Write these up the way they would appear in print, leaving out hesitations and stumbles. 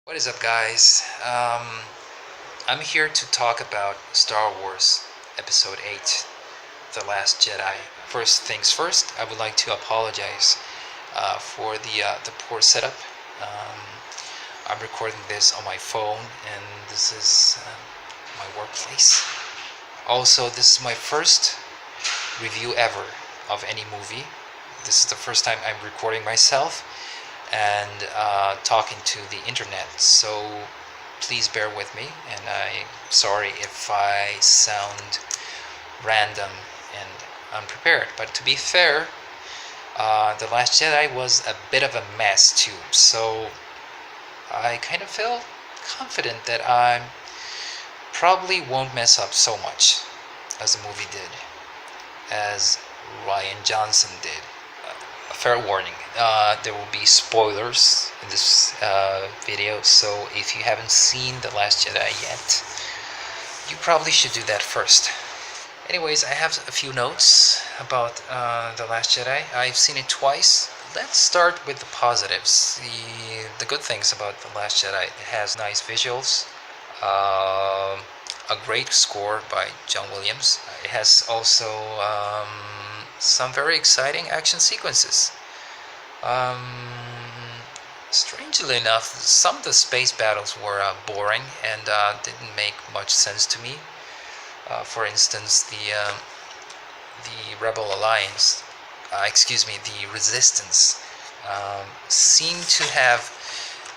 What is up, guys? I'm here to talk about Star Wars Episode 8, The Last Jedi. First things first, I would like to apologize for the poor setup. Um, I'm recording this on my phone, and this is my workplace. Also, this is my first review ever of any movie. This is the first time I'm recording myself and talking to the internet. So please bear with me, and I'm sorry if I sound random and unprepared. But to be fair, The Last Jedi was a bit of a mess too, so I kind of feel confident that I probably won't mess up so much as the movie did, as Rian Johnson did. A fair warning, there will be spoilers in this video, so if you haven't seen The Last Jedi yet, you probably should do that first. Anyways, I have a few notes about The Last Jedi. I've seen it twice. Let's start with the positives. The good things about The Last Jedi: it has nice visuals, a great score by John Williams. It has also some very exciting action sequences. Strangely enough, some of the space battles were boring and didn't make much sense to me. For instance, the Rebel Alliance, the Resistance, seem to have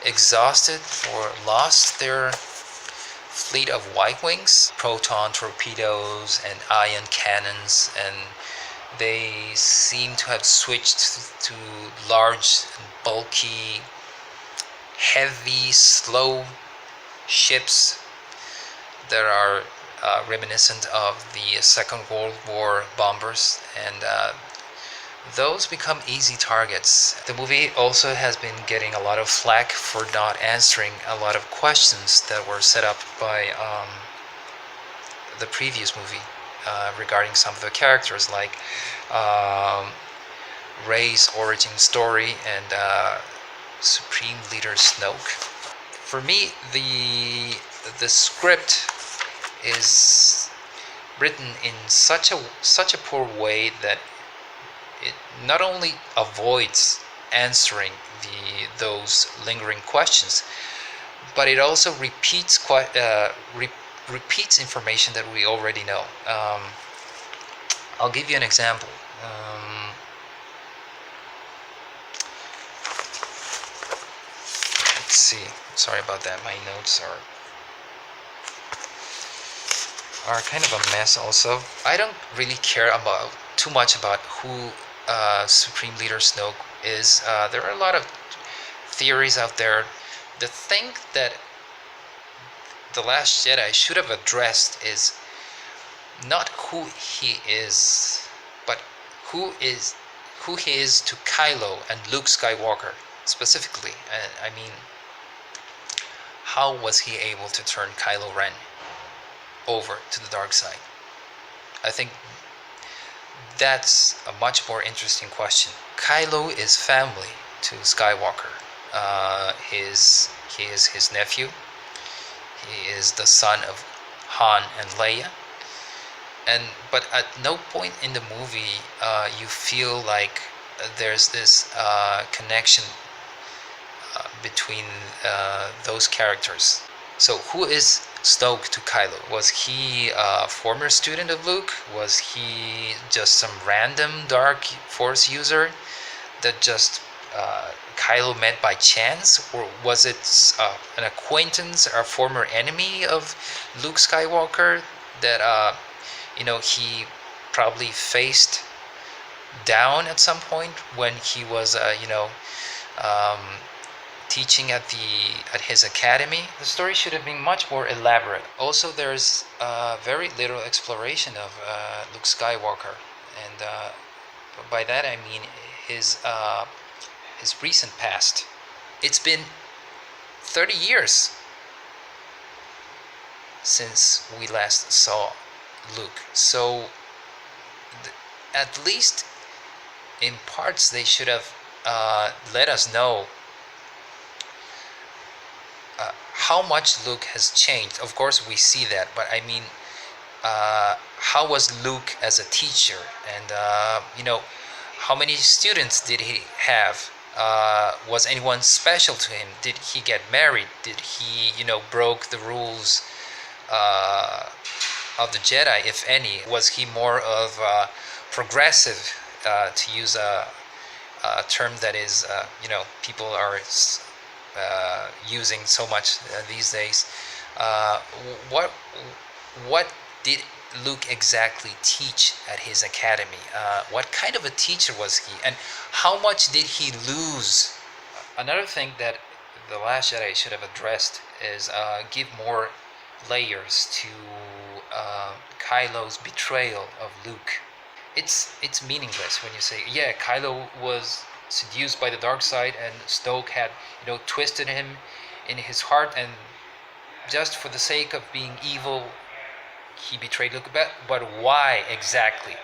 exhausted or lost their fleet of White Wings, proton torpedoes, and ion cannons, and they seem to have switched to large, bulky, heavy, slow ships that are reminiscent of the Second World War bombers, and those become easy targets. The movie also has been getting a lot of flack for not answering a lot of questions that were set up by the previous movie regarding some of the characters, like Rey's origin story and Supreme Leader Snoke. For me, the script is written in such a poor way that it not only avoids answering those lingering questions, but it also repeats information that we already know. I'll give you an example. Let's see. Sorry about that. My notes are kind of a mess. Also, I don't really care about too much about who Supreme Leader Snoke is. There are a lot of theories out there. The thing that The Last Jedi should have addressed is not who he is, but who he is to Kylo and Luke Skywalker specifically. I mean, how was he able to turn Kylo Ren over to the dark side? I think that's a much more interesting question. Kylo is family to Skywalker. He is his nephew. He is the son of Han and Leia. But at no point in the movie you feel like there's this connection between those characters. So who is Snoke to Kylo? Was he a former student of Luke? Was he just some random dark force user that just Kylo met by chance? Or was it an acquaintance or a former enemy of Luke Skywalker that he probably faced down at some point when he was teaching at his academy? The story should have been much more elaborate. Also, there's very little exploration of Luke Skywalker, and by that I mean his recent past. It's been 30 years since we last saw Luke, so at least in parts they should have let us know how much Luke has changed. Of course, we see that, but I mean, how was Luke as a teacher, and how many students did he have? Was anyone special to him? Did he get married? Did he, broke the rules of the Jedi, if any? Was he more of progressive, to use a term that is, people are using so much these days? Uh, what what did Luke exactly teach at his academy? What kind of a teacher was he, and how much did he lose? Another thing that the Last Jedi should have addressed is give more layers to Kylo's betrayal of Luke. It's meaningless when you say, yeah, Kylo was seduced by the dark side, and Snoke had twisted him in his heart, and just for the sake of being evil, he betrayed Luke. But why exactly?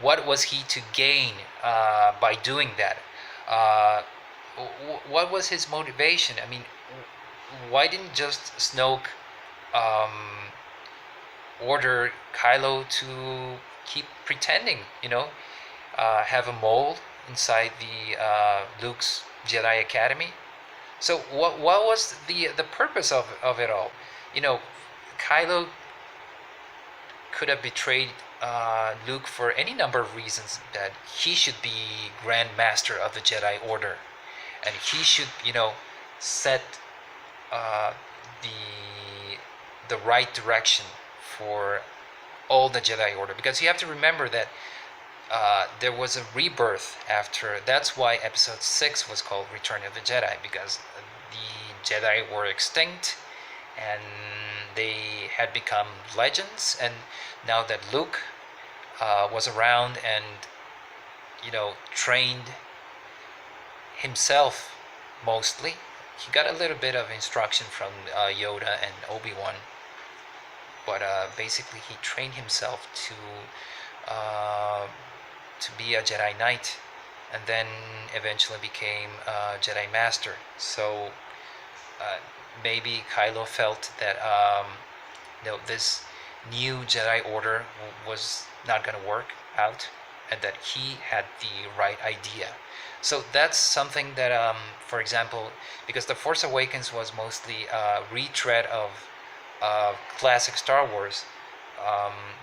What was he to gain by doing that? Uh, what was his motivation? I mean, why didn't just Snoke um, order Kylo to keep pretending? Have a mole inside the Luke's Jedi Academy. So what was the purpose of it all? Kylo could have betrayed Luke for any number of reasons. That he should be Grand Master of the Jedi Order, and he should, set uh, the right direction for all the Jedi Order. Because you have to remember that there was a rebirth after. That's why Episode 6 was called Return of the Jedi, because the Jedi were extinct and they had become legends. And now that Luke was around and trained himself mostly, he got a little bit of instruction from Yoda and Obi-Wan, but basically he trained himself to be a Jedi Knight, and then eventually became a Jedi Master. So maybe Kylo felt that this new Jedi Order was not going to work out, and that he had the right idea. So that's something that, for example, because The Force Awakens was mostly a retread of classic Star Wars,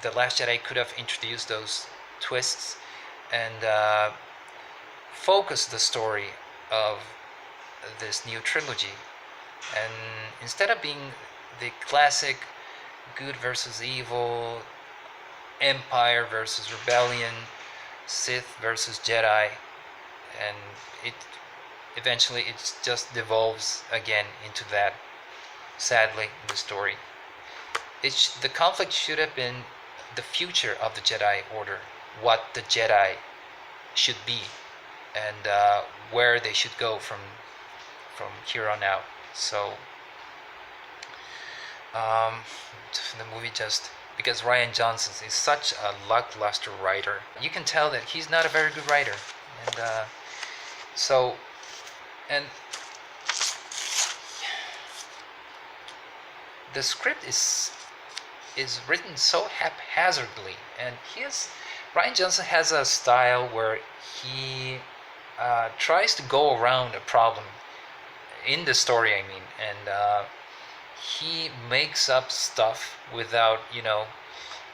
The Last Jedi could have introduced those twists and focused the story of this new trilogy. And instead of being the classic good versus evil, Empire versus Rebellion, Sith versus Jedi, and it eventually it just devolves again into that, sadly, in the story. The conflict should have been the future of the Jedi Order, what the Jedi should be, and where they should go from here on out. So the movie just, because Rian Johnson is such a lackluster writer, you can tell that he's not a very good writer, and and the script is written so haphazardly, and Rian Johnson has a style where he tries to go around a problem in the story, I mean, and he makes up stuff without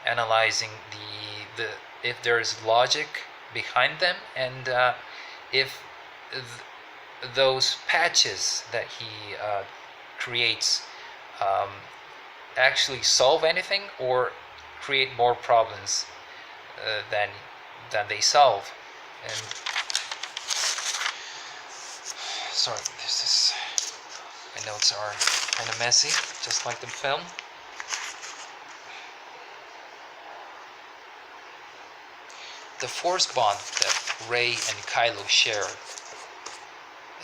analyzing the if there is logic behind them, and if those patches that he creates actually solve anything or create more problems than they solve. And sorry, my notes are kind of messy, just like the film. The Force bond that Rey and Kylo share,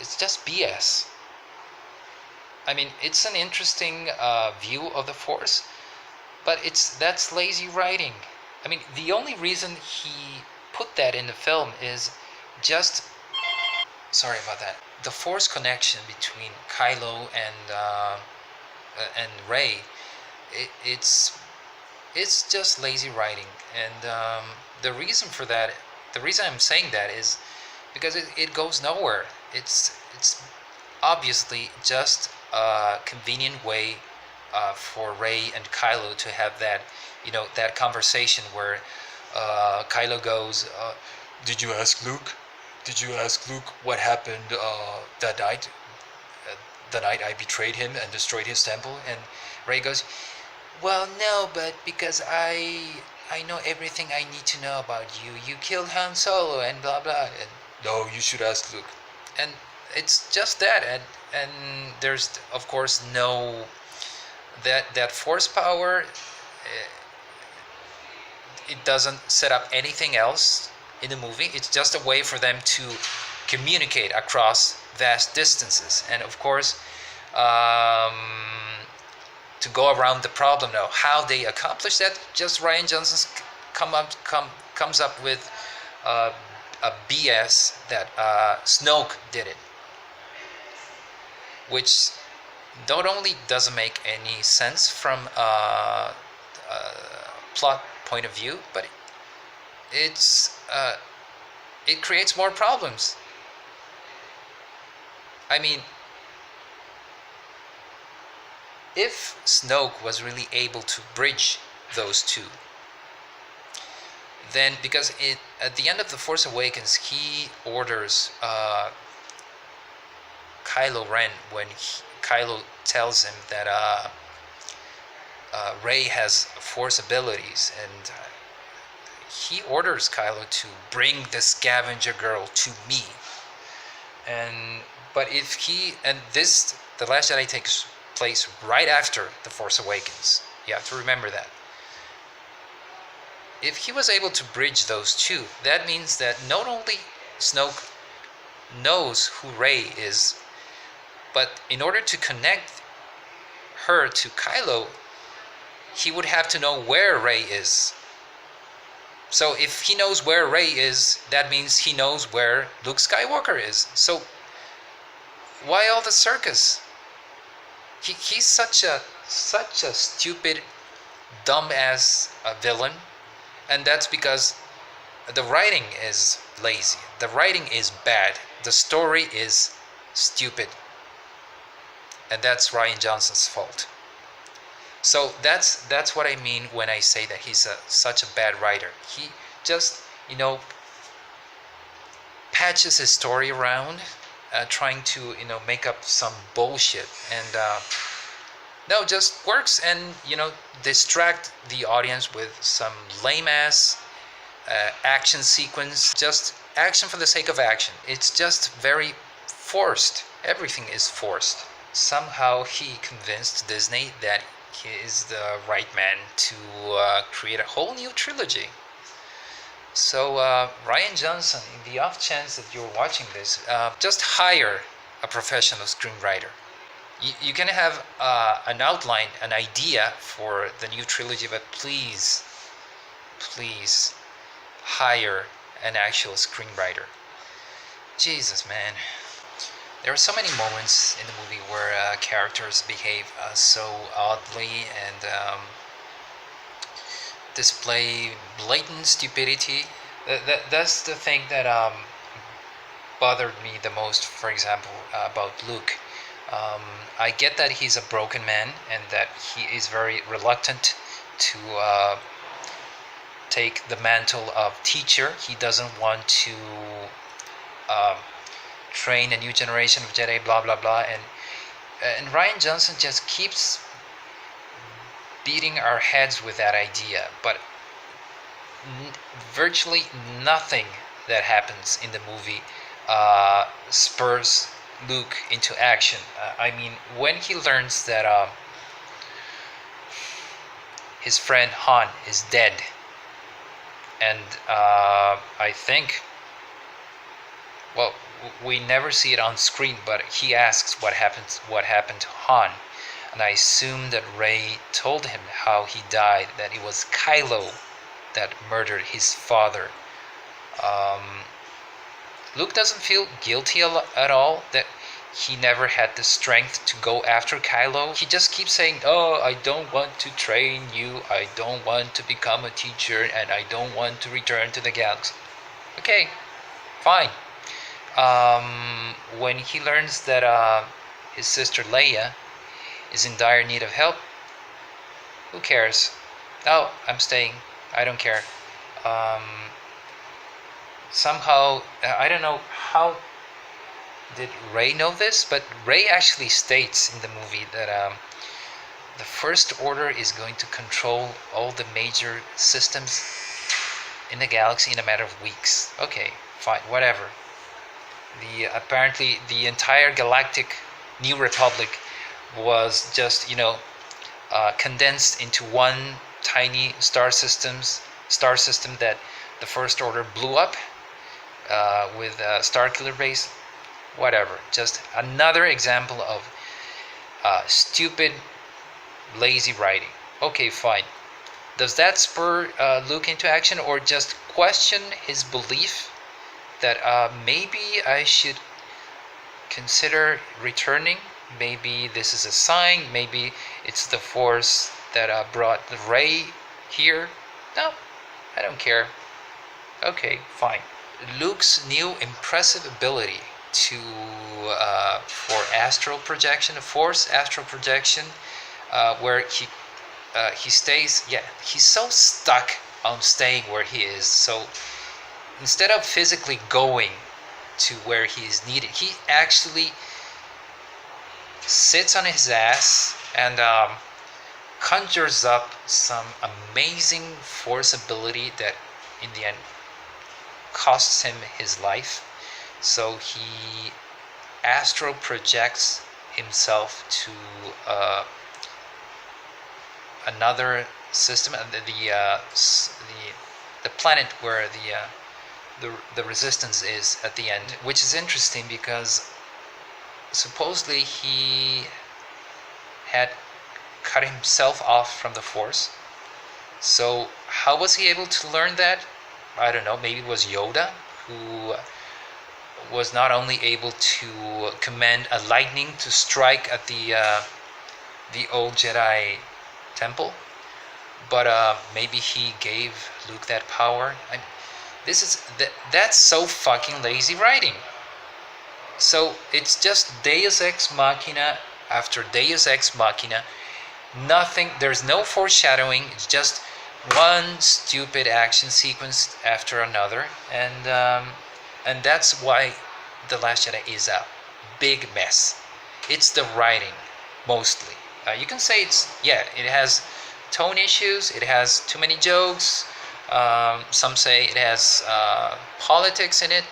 it's just BS. I mean, it's an interesting view of the Force, but that's lazy writing. I mean, the only reason he put that in the film is just, sorry about that, the Force connection between Kylo and and Rey, it's just lazy writing, and the reason for that, the reason I'm saying that is because it goes nowhere. It's obviously just a convenient way for Rey and Kylo to have that, that conversation where Kylo goes, "Did you ask Luke? Did you ask Luke what happened that night? The night I betrayed him and destroyed his temple?" And Rey goes, "Well, no, but because I know everything I need to know about you. You killed Han Solo and blah blah." And no, you should ask Luke. And it's just that, and there's of course no that force power. It doesn't set up anything else in the movie. It's just a way for them to communicate across vast distances, and of course, to go around the problem now, how they accomplish that, just Rian Johnson's comes up with a BS that Snoke did it, which not only doesn't make any sense from a plot point of view, but it creates more problems. I mean, if Snoke was really able to bridge those two, then because at the end of The Force Awakens, he orders Kylo Ren when Kylo tells him that Rey has Force abilities, and he orders Kylo to bring the scavenger girl to me. But if The Last Jedi takes place right after The Force Awakens. You have to remember that. If he was able to bridge those two, that means that not only Snoke knows who Rey is, but in order to connect her to Kylo, he would have to know where Rey is. So if he knows where Rey is, that means he knows where Luke Skywalker is. So why all the circus? He's such a stupid, dumb-ass villain, and that's because the writing is lazy. The writing is bad. The story is stupid, and that's Rian Johnson's fault. So that's what I mean when I say that he's such a bad writer. He just patches his story around, trying to make up some bullshit, and no, just works, and distract the audience with some lame ass action sequence, just action for the sake of action. It's just very forced. Everything is forced. Somehow he convinced Disney that he is the right man to create a whole new trilogy. So Rian Johnson, in the off chance that you're watching this, just hire a professional screenwriter. You can have an outline, an idea for the new trilogy, but please hire an actual screenwriter. Jesus, man. There are so many moments in the movie where characters behave so oddly and display blatant stupidity. That's the thing that bothered me the most, for example, about Luke. I get that he's a broken man and that he is very reluctant to take the mantle of teacher. He doesn't want to train a new generation of Jedi, blah blah blah, and Rian Johnson just keeps beating our heads with that idea, but virtually nothing that happens in the movie spurs Luke into action. I mean, when he learns that his friend Han is dead, and I think, well, we never see it on screen, but he asks what happened to Han, and I assume that Rey told him how he died, that it was Kylo that murdered his father. Luke doesn't feel guilty at all, that he never had the strength to go after Kylo. He just keeps saying, "Oh, I don't want to train you. I don't want to become a teacher, and I don't want to return to the galaxy." Okay, fine. When he learns that his sister Leia is in dire need of help, who cares? Oh, I'm staying. I don't care. Um, Somehow, I don't know how did Rey know this, but Rey actually states in the movie that the First Order is going to control all the major systems in the galaxy in a matter of weeks. Okay, fine, whatever. Apparently the entire galactic New Republic was just condensed into one tiny star system that the First Order blew up with Starkiller Base. Whatever. Just another example of stupid, lazy writing. Okay, fine. Does that spur Luke into action, or just question his belief that maybe I should consider returning? Maybe this is a sign. Maybe it's the Force that brought Rey here. No, I don't care. Okay, fine. Luke's new impressive ability to for astral projection, Force astral projection, where he stays. Yeah, he's so stuck on staying where he is. So instead of physically going to where he is needed, he actually sits on his ass and conjures up some amazing Force ability that in the end costs him his life. So he astral projects himself to another system, the planet where the resistance is at the end, which is interesting because supposedly he had cut himself off from the Force. So how was he able to learn that? I don't know. Maybe it was Yoda, who was not only able to command a lightning to strike at the old Jedi temple, but maybe he gave Luke that power. That's so fucking lazy writing. So it's just Deus Ex Machina after Deus Ex Machina. Nothing. There's no foreshadowing. It's just one stupid action sequence after another, and that's why The Last Jedi is a big mess. It's the writing mostly. You can say it has tone issues. It has too many jokes. Some say it has politics in it.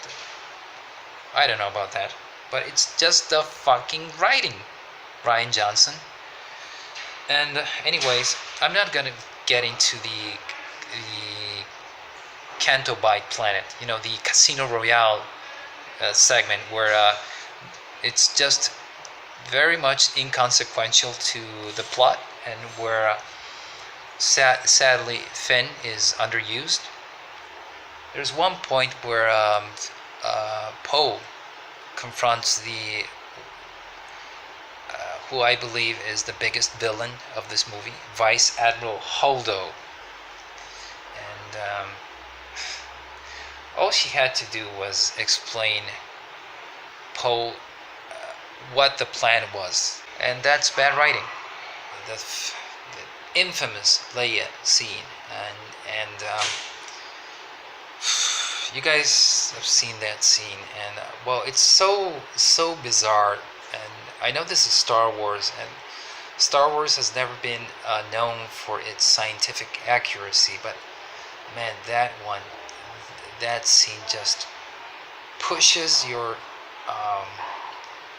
I don't know about that, but it's just the fucking writing, Rian Johnson. And anyways, I'm not gonna get into the Canto Bight planet, the Casino Royale segment where it's just very much inconsequential to the plot, and where sadly Finn is underused. There's one point where Poe confronts the who I believe is the biggest villain of this movie, Vice Admiral Holdo. And all she had to do was explain Poe what the plan was, and that's bad writing. The infamous Leia scene, and you guys have seen that scene, and well, it's so bizarre. And I know this is Star Wars, and Star Wars has never been known for its scientific accuracy, but man, that scene just pushes your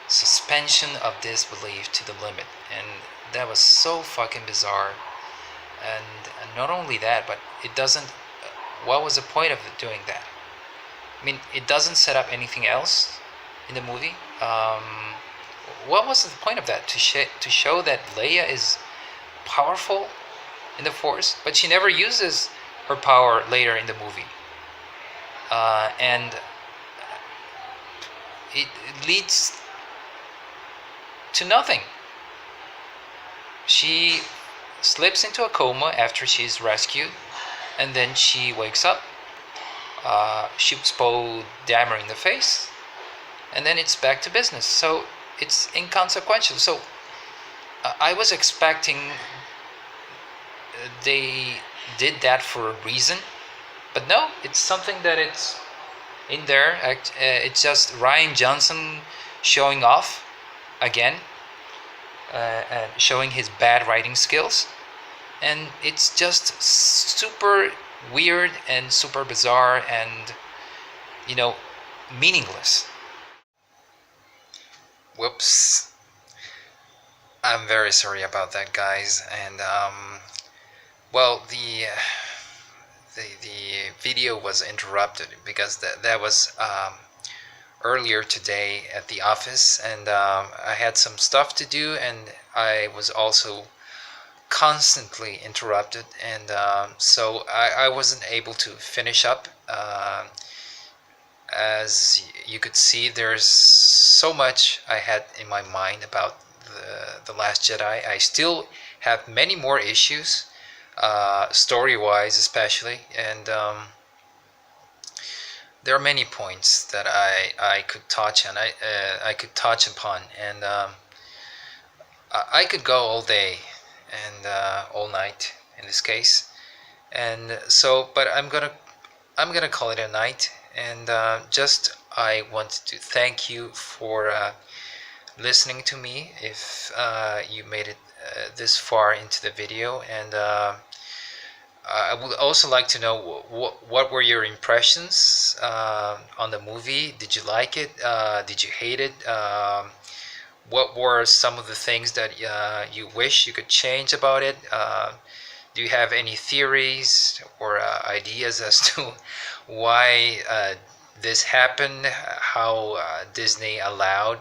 suspension of disbelief to the limit, and that was so fucking bizarre. And not only that, but it doesn't. What was the point of it doing that? I mean, it doesn't set up anything else in the movie. What was the point of that? To show that Leia is powerful in the Force, but she never uses her power later in the movie. And it leads to nothing. She slips into a coma after she's rescued, and then she wakes up. She was pulled Dammer in the face, and then it's back to business. So it's inconsequential. So I was expecting they did that for a reason, but no, it's something that it's in there. It's just Rian Johnson showing off again, and showing his bad writing skills, and it's just super weird and super bizarre and, you know, meaningless. Whoops. I'm very sorry about that, guys. And well, the video was interrupted because that was earlier today at the office, and I had some stuff to do, and I was also constantly interrupted, and so I wasn't able to finish up. As you could see, there's so much I had in my mind about the Last Jedi. I still have many more issues, story-wise especially, and there are many points that I could touch on. I could touch upon, and I could go all day and all night in this case. And so, but I'm gonna call it a night. And just I want to thank you for listening to me. If you made it this far into the video, and I would also like to know what were your impressions on the movie. Did you like it? Did you hate it? What were some of the things that you wish you could change about it? Do you have any theories or ideas as to why this happened? How Disney allowed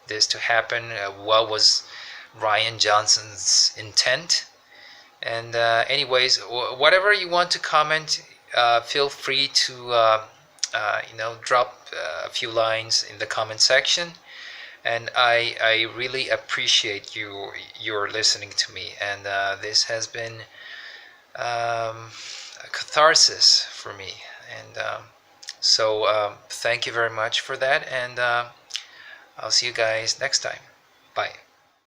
this to happen? What was Rian Johnson's intent? And anyways, whatever you want to comment, feel free to drop a few lines in the comment section. And I really appreciate your listening to me. And this has been a catharsis for me. And so thank you very much for that. And I'll see you guys next time. Bye.